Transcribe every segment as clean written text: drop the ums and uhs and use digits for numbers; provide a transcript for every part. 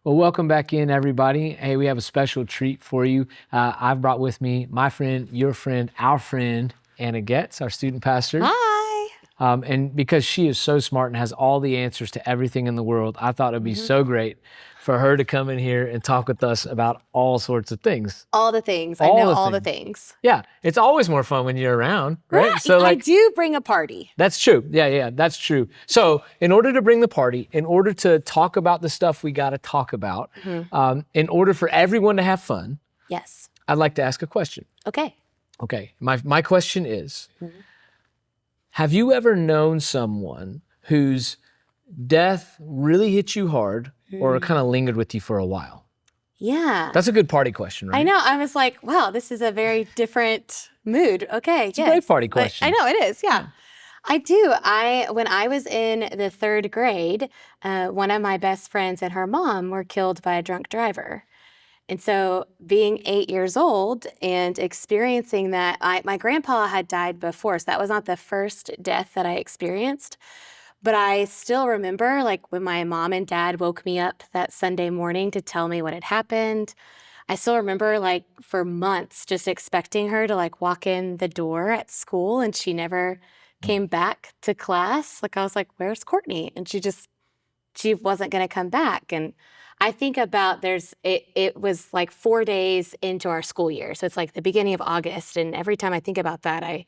Well, welcome back in, everybody. Hey, we have a special treat for you. I've brought with me my friend, your friend, our friend, Anna GOETZ, our student pastor. Hi. And because she is so smart and has all the answers to everything in the world, I thought it'd be so great for her to come in here and talk with us about all sorts of things. All the things. I know all the things. Yeah, it's always more fun when you're around, right? So I do bring a party. That's true. Yeah, that's true. So in order to bring the party, in order to talk about the stuff we got to talk about, in order for everyone to have fun, yes, I'd like to ask a question. Okay. My question is, have you ever known someone whose death really hit you hard or kind of lingered with you for a while? Yeah. That's a good party question, right? I know. I was like, wow, this is a very different mood. Okay. It's a great party question. I know it is. Yeah. I do. When I was in the third grade, one of my best friends and her mom were killed by a drunk driver. And so being 8 years old and experiencing that, my grandpa had died before, so that was not the first death that I experienced. But I still remember, like, when my mom and dad woke me up that Sunday morning to tell me what had happened. I still remember, like, for months just expecting her to, like, walk in the door at school, and she never came back to class. Like, I was like, where's Courtney? And she wasn't going to come back. And I think about it was like 4 days into our school year. So it's like the beginning of August. And every time I think about that, I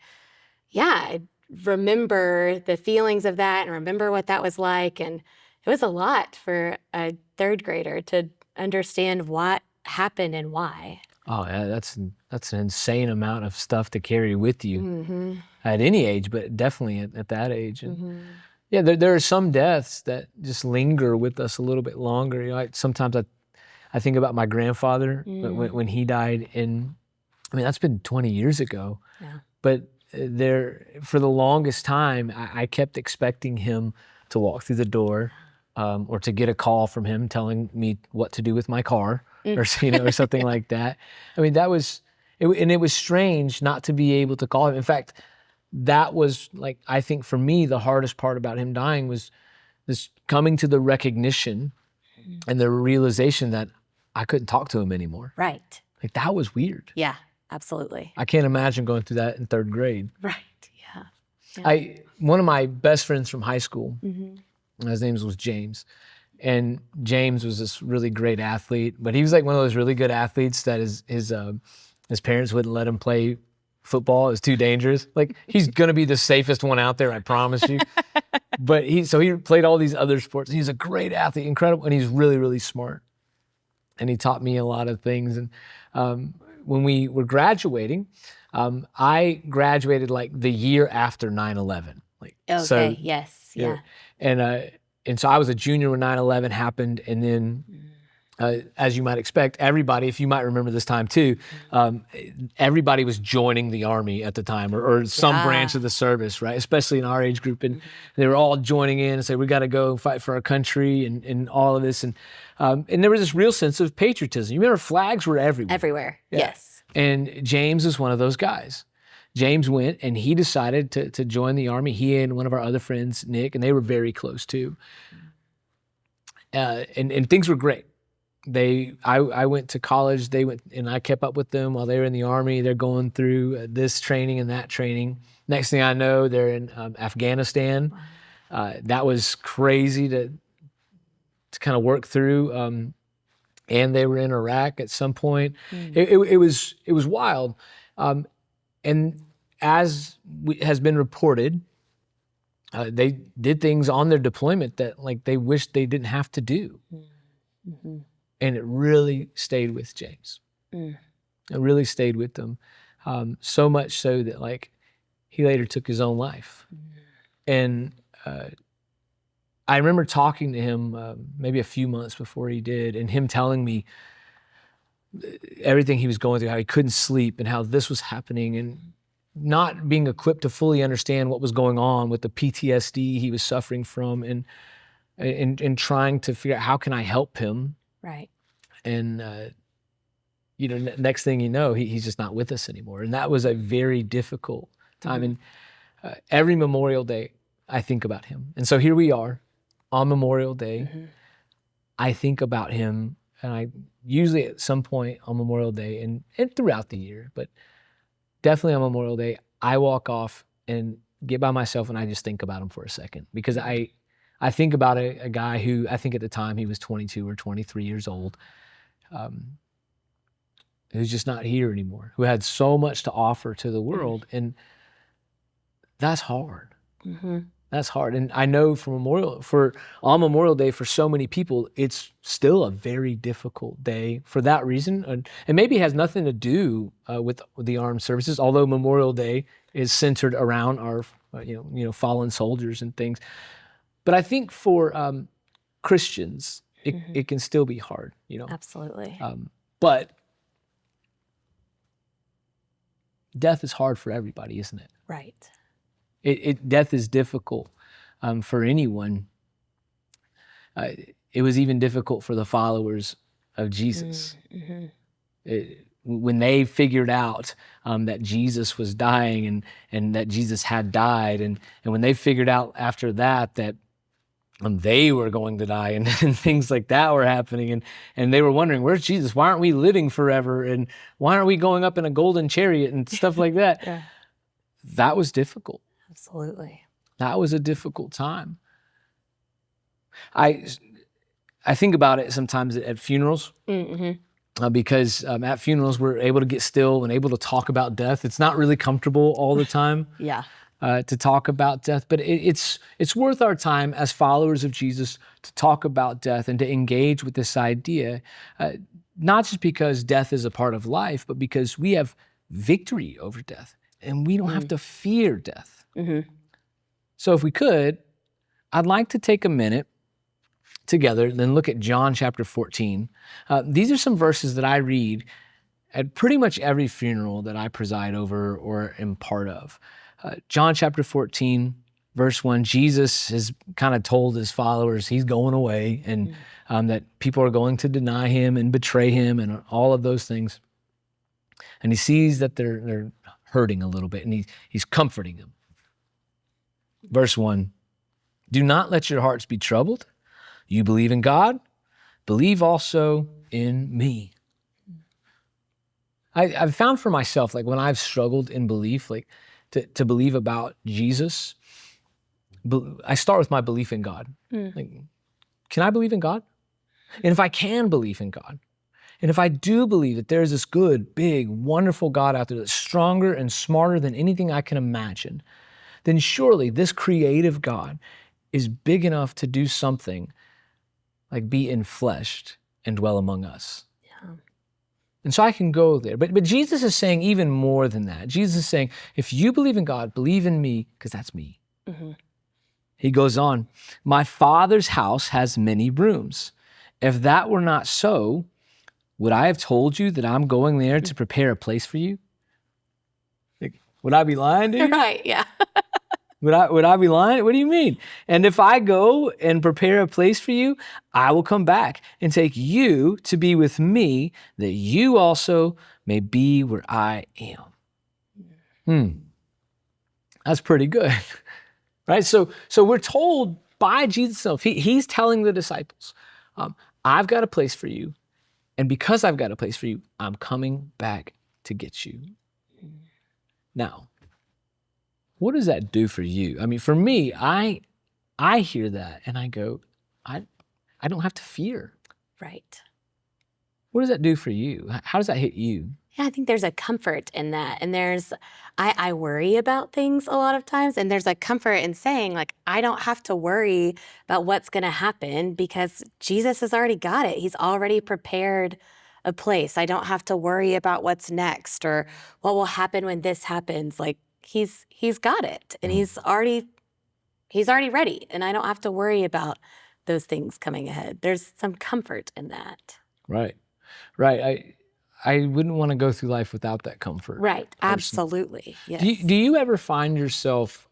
remember the feelings of that and remember what that was like. And it was a lot for a third grader to understand what happened and why. Oh, yeah, that's an insane amount of stuff to carry with you at any age, but definitely at that age. And yeah, there are some deaths that just linger with us a little bit longer. You know, sometimes I think about my grandfather when he died that's been 20 years ago. Yeah. But for the longest time, I kept expecting him to walk through the door or to get a call from him telling me what to do with my car or something like that. I mean, it was strange not to be able to call him. In fact, that was, like, I think for me, the hardest part about him dying was this coming to the recognition and the realization that I couldn't talk to him anymore. Right. Like, that was weird. Yeah, absolutely. I can't imagine going through that in third grade. Right, yeah. One of my best friends from high school, his name was James. And James was this really great athlete, but he was like one of those really good athletes that his parents wouldn't let him play football. It was too dangerous. Like, he's gonna be the safest one out there, I promise you. But he played all these other sports. He's a great athlete, incredible, and he's really, really smart. And he taught me a lot of things. And when we were graduating, I graduated like the year after 9/11. Yes, yeah. And so I was a junior when 9/11 happened, and then, as you might expect, everybody, if you might remember this time too, everybody was joining the Army at the time, or some branch of the service, right? Especially in our age group, and they were all joining in and say, we got to go fight for our country and all of this, and there was this real sense of patriotism. You remember, flags were everywhere. Everywhere, Yeah. yes. And James is one of those guys. James went and he decided to join the Army. He and one of our other friends, Nick, and they were very close too. And things were great. I went to college. They went, and I kept up with them while they were in the Army. They're going through this training and that training. Next thing I know, they're in Afghanistan. That was crazy to kind of work through. And they were in Iraq at some point. It was wild. And as has been reported, they did things on their deployment that, like, they wished they didn't have to do. And it really stayed with James. It really stayed with them. So much so that, like, he later took his own life. And I remember talking to him maybe a few months before he did, and him telling me everything he was going through, how he couldn't sleep and how this was happening, and not being equipped to fully understand what was going on with the PTSD he was suffering from, and trying to figure out, how can I help him? Right. And next thing you know, he's just not with us anymore. And that was a very difficult time. And every Memorial Day, I think about him. And so here we are on Memorial Day. I think about him, and I usually at some point on Memorial Day and throughout the year, but definitely on Memorial Day, I walk off and get by myself and I just think about him for a second, because I think about a guy who I think at the time he was 22 or 23 years old, who's just not here anymore, who had so much to offer to the world. And that's hard. Mm-hmm. That's hard. And I know on Memorial Day, for so many people, it's still a very difficult day for that reason. And maybe it has nothing to do with the armed services, although Memorial Day is centered around our fallen soldiers and things. But I think for Christians, it can still be hard, Absolutely. But death is hard for everybody, isn't it? Right. Death is difficult for anyone. It was even difficult for the followers of Jesus. When they figured out that Jesus was dying and that Jesus had died, and when they figured out after that they were going to die and things like that were happening, and they were wondering, where's Jesus? Why aren't we living forever? And why aren't we going up in a golden chariot and stuff like that? Yeah. That was difficult. Absolutely. That was a difficult time. I think about it sometimes at funerals, because at funerals we're able to get still and able to talk about death. It's not really comfortable all the time to talk about death, but it's worth our time as followers of Jesus to talk about death and to engage with this idea, not just because death is a part of life, but because we have victory over death and we don't have to fear death. So if we could, I'd like to take a minute together and then look at John chapter 14. These are some verses that I read at pretty much every funeral that I preside over or am part of. John chapter 14, verse 1, Jesus has kind of told his followers he's going away and that people are going to deny him and betray him and all of those things. And he sees that they're hurting a little bit, and he's comforting them. Verse 1, do not let your hearts be troubled. You believe in God, believe also in me. I've found for myself, like when I've struggled in belief, like to believe about Jesus, I start with my belief in God. Like, can I believe in God? And if I can believe in God, and if I do believe that there's this good, big, wonderful God out there that's stronger and smarter than anything I can imagine, then surely this creative God is big enough to do something like be enfleshed and dwell among us. Yeah. And so I can go there. But Jesus is saying even more than that. Jesus is saying, if you believe in God, believe in me, because that's me. He goes on, my Father's house has many rooms. If that were not so, would I have told you that I'm going there to prepare a place for you? Like, would I be lying to you? Right, yeah. Would I be lying? What do you mean? And if I go and prepare a place for you, I will come back and take you to be with me, that you also may be where I am. That's pretty good, right? So we're told by Jesus himself, he's telling the disciples, I've got a place for you, and because I've got a place for you, I'm coming back to get you. Now, what does that do for you? I mean, for me, I hear that and I go, I don't have to fear. Right. What does that do for you? How does that hit you? Yeah, I think there's a comfort in that. And I worry about things a lot of times. And there's a comfort in saying, like, I don't have to worry about what's going to happen because Jesus has already got it. He's already prepared a place. I don't have to worry about what's next or what will happen when this happens. Like, he's got it, and he's already ready, and I don't have to worry about those things coming ahead. There's some comfort in that. Right. I wouldn't want to go through life without that comfort. Right. Absolutely. Yes. Do you ever find yourself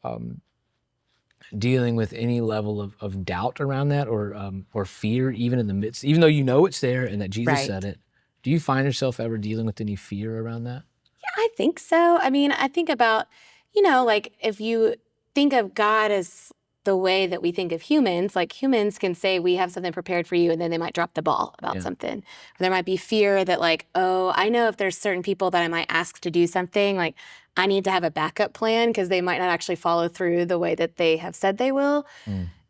dealing with any level of doubt around that, or fear, even in the midst, even though you know it's there and that Jesus said it? Do you find yourself ever dealing with any fear around that? Yeah, I think so. I mean, I think about, like if you think of God as the way that we think of humans. Like humans can say we have something prepared for you, and then they might drop the ball about something. Or there might be fear that like, oh, I know if there's certain people that I might ask to do something, like I need to have a backup plan because they might not actually follow through the way that they have said they will.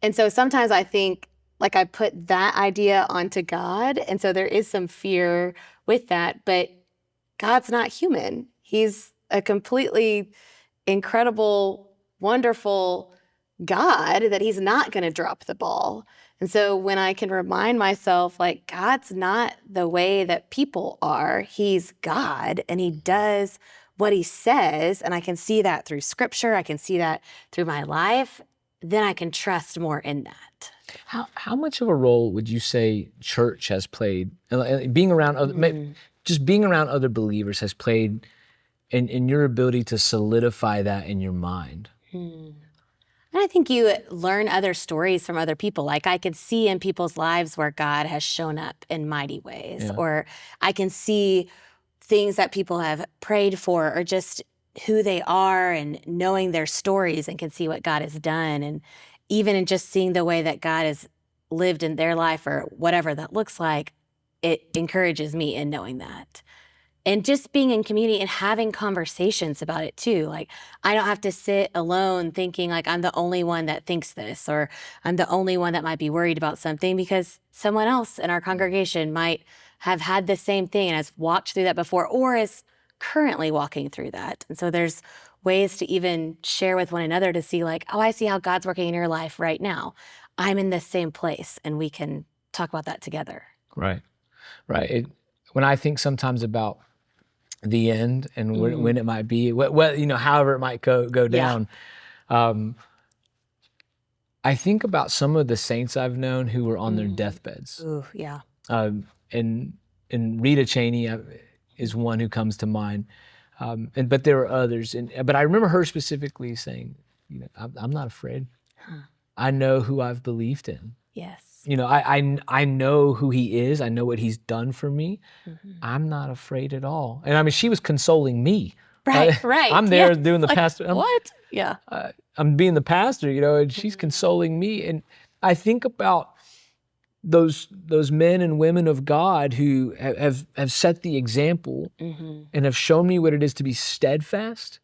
And so sometimes I think like I put that idea onto God. And so there is some fear with that, but God's not human. He's a completely incredible, wonderful God that he's not going to drop the ball. And so when I can remind myself, like, God's not the way that people are, he's God and he does what he says. And I can see that through scripture. I can see that through my life. Then I can trust more in that. How much of a role would you say church has played, being around other, just being around other believers has played in your ability to solidify that in your mind? And I think you learn other stories from other people. Like I could see in people's lives where God has shown up in mighty ways, or I can see things that people have prayed for, or just who they are and knowing their stories and can see what God has done. And even in just seeing the way that God has lived in their life or whatever that looks like, it encourages me in knowing that. And just being in community and having conversations about it too. Like I don't have to sit alone thinking like I'm the only one that thinks this, or I'm the only one that might be worried about something, because someone else in our congregation might have had the same thing and has walked through that before, or is currently walking through that. And so there's ways to even share with one another to see like, oh, I see how God's working in your life right now. I'm in the same place, and we can talk about that together. Right. When I think sometimes about the end and when it might be, however it might go down, I think about some of the saints I've known who were on their deathbeds. Ooh, yeah. And Rita Cheney is one who comes to mind, but there are others. But I remember her specifically saying, I'm not afraid. I know who I've believed in. Yes. I know who he is. I know what he's done for me. I'm not afraid at all. And I mean, she was consoling me. Right. I'm there doing the pastor. What? Yeah. I'm being the pastor, and she's consoling me. And I think about those men and women of God who have set the example and have shown me what it is to be steadfast.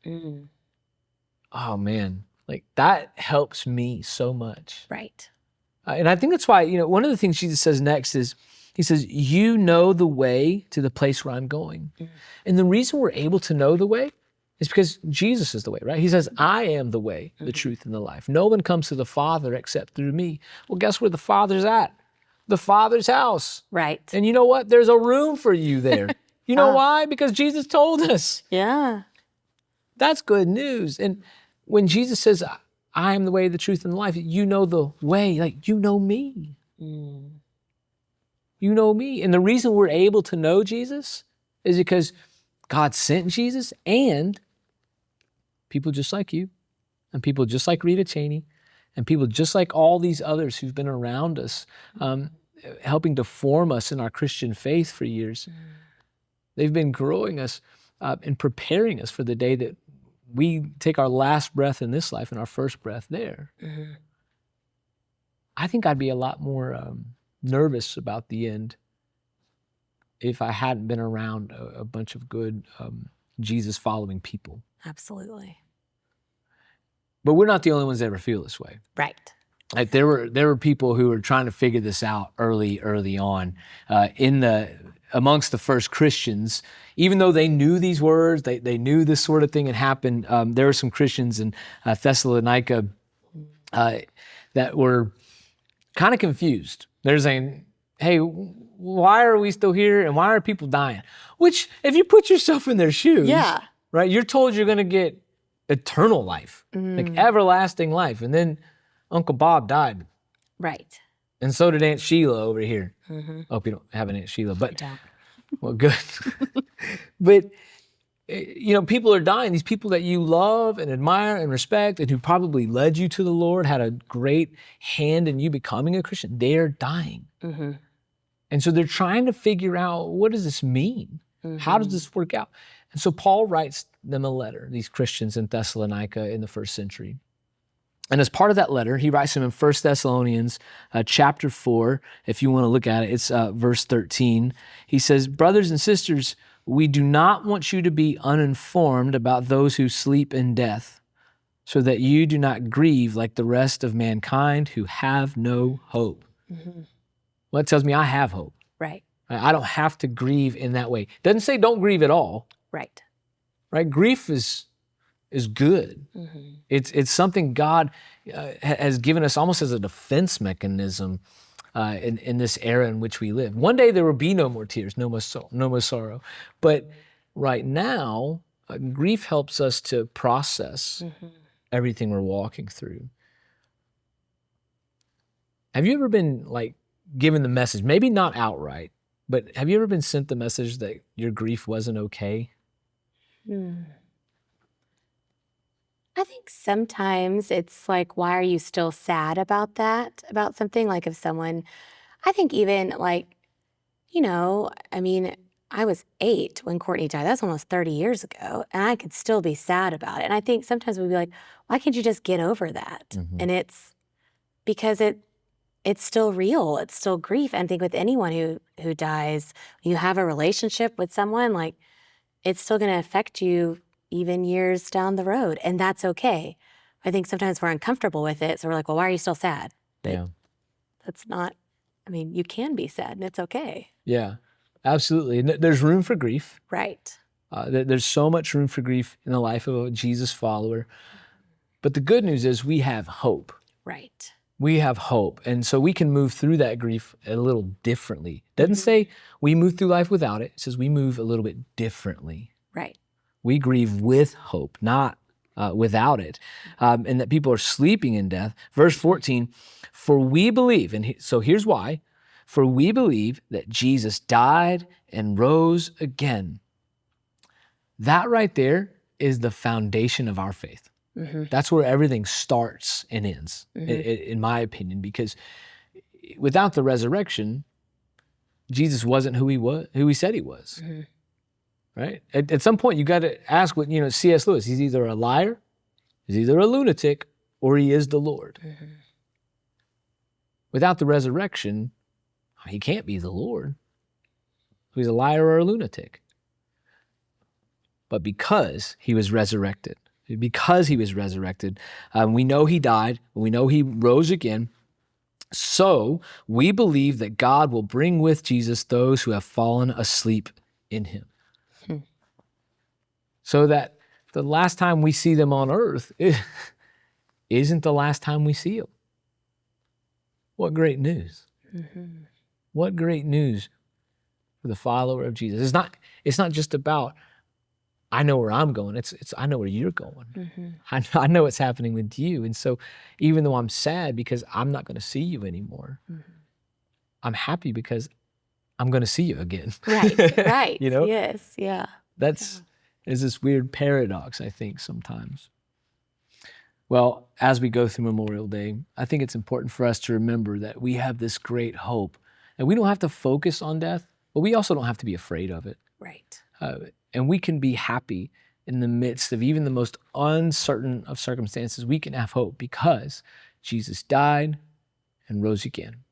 Oh man, like that helps me so much. Right. And I think that's why, one of the things Jesus says next is, he says, you know the way to the place where I'm going. And the reason we're able to know the way is because Jesus is the way, right? He says, I am the way, the truth, and the life. No one comes to the Father except through me. Well, guess where the Father's at? The Father's house. Right. And you know what? There's a room for you there. You know why? Because Jesus told us. Yeah. That's good news. And when Jesus says, I am the way, the truth, and the life, you know the way, like you know me. You know me. And the reason we're able to know Jesus is because God sent Jesus, and people just like you, and people just like Rita Cheney, and people just like all these others who've been around us, helping to form us in our Christian faith for years. They've been growing us and preparing us for the day that we take our last breath in this life and our first breath there. I think I'd be a lot more nervous about the end if I hadn't been around a bunch of good Jesus-following people. Absolutely. But we're not the only ones that ever feel this way. Right. Like there were people who were trying to figure this out early on amongst the first Christians. Even though they knew these words, they knew this sort of thing had happened. There were some Christians in Thessalonica that were kind of confused. They're saying, hey, why are we still here and why are people dying? Which, if you put yourself in their shoes, right, you're told you're going to get eternal life, like everlasting life. And then Uncle Bob died. Right. And so did Aunt Sheila over here. I hope you don't have an Aunt Sheila, but well, good. But people are dying. These people that you love and admire and respect and who probably led you to the Lord, had a great hand in you becoming a Christian, they're dying. And so they're trying to figure out, what does this mean? How does this work out? And so Paul writes them a letter, these Christians in Thessalonica in the first century. And as part of that letter, he writes them in 1 Thessalonians chapter 4. If you want to look at it, it's verse 13. He says, brothers and sisters, we do not want you to be uninformed about those who sleep in death, so that you do not grieve like the rest of mankind who have no hope. Well, it tells me I have hope. Right. I don't have to grieve in that way. It doesn't say don't grieve at all. Right. Right? Grief is good. It's something God has given us almost as a defense mechanism in this era in which we live. One day there will be no more tears, no more sorrow. But right now, grief helps us to process everything we're walking through. Have you ever been given the message, maybe not outright, but have you ever been sent the message that your grief wasn't okay? I think sometimes it's like, why are you still sad about that, about something? Like if someone, I think even I mean, I was 8 when Courtney died. That's almost 30 years ago. And I could still be sad about it. And I think sometimes we'd be like, why can't you just get over that? And it's because it's still real. It's still grief. And I think with anyone who dies, you have a relationship with someone, it's still going to affect you even years down the road. And that's okay. I think sometimes we're uncomfortable with it. So we're like, well, why are you still sad? But that's not, I mean, you can be sad and it's okay. Yeah, absolutely. And there's room for grief. Right. There's so much room for grief in the life of a Jesus follower. But the good news is we have hope. Right. We have hope. And so we can move through that grief a little differently. It doesn't say we move through life without it. It says we move a little bit differently. Right. We grieve with hope, not without it. And that people are sleeping in death. Verse 14, for we believe, and so here's why, for we believe that Jesus died and rose again. That right there is the foundation of our faith. That's where everything starts and ends, in my opinion, because without the resurrection, Jesus wasn't who he said he was. Right? At some point, you got to ask what, C.S. Lewis, he's either a liar, he's either a lunatic, or he is the Lord. Without the resurrection, he can't be the Lord. He's a liar or a lunatic. But because he was resurrected, we know he died, we know he rose again. So we believe that God will bring with Jesus those who have fallen asleep in him. So that the last time we see them on earth isn't the last time we see them. What great news. What great news for the follower of Jesus. It's not just about, I know where I'm going. It's I know where you're going. I know what's happening with you. And so even though I'm sad because I'm not going to see you anymore, I'm happy because I'm going to see you again. Right. Yes, yeah. Is this weird paradox, I think, sometimes. Well, as we go through Memorial Day, I think it's important for us to remember that we have this great hope. And we don't have to focus on death, but we also don't have to be afraid of it. Right. And we can be happy in the midst of even the most uncertain of circumstances. We can have hope because Jesus died and rose again.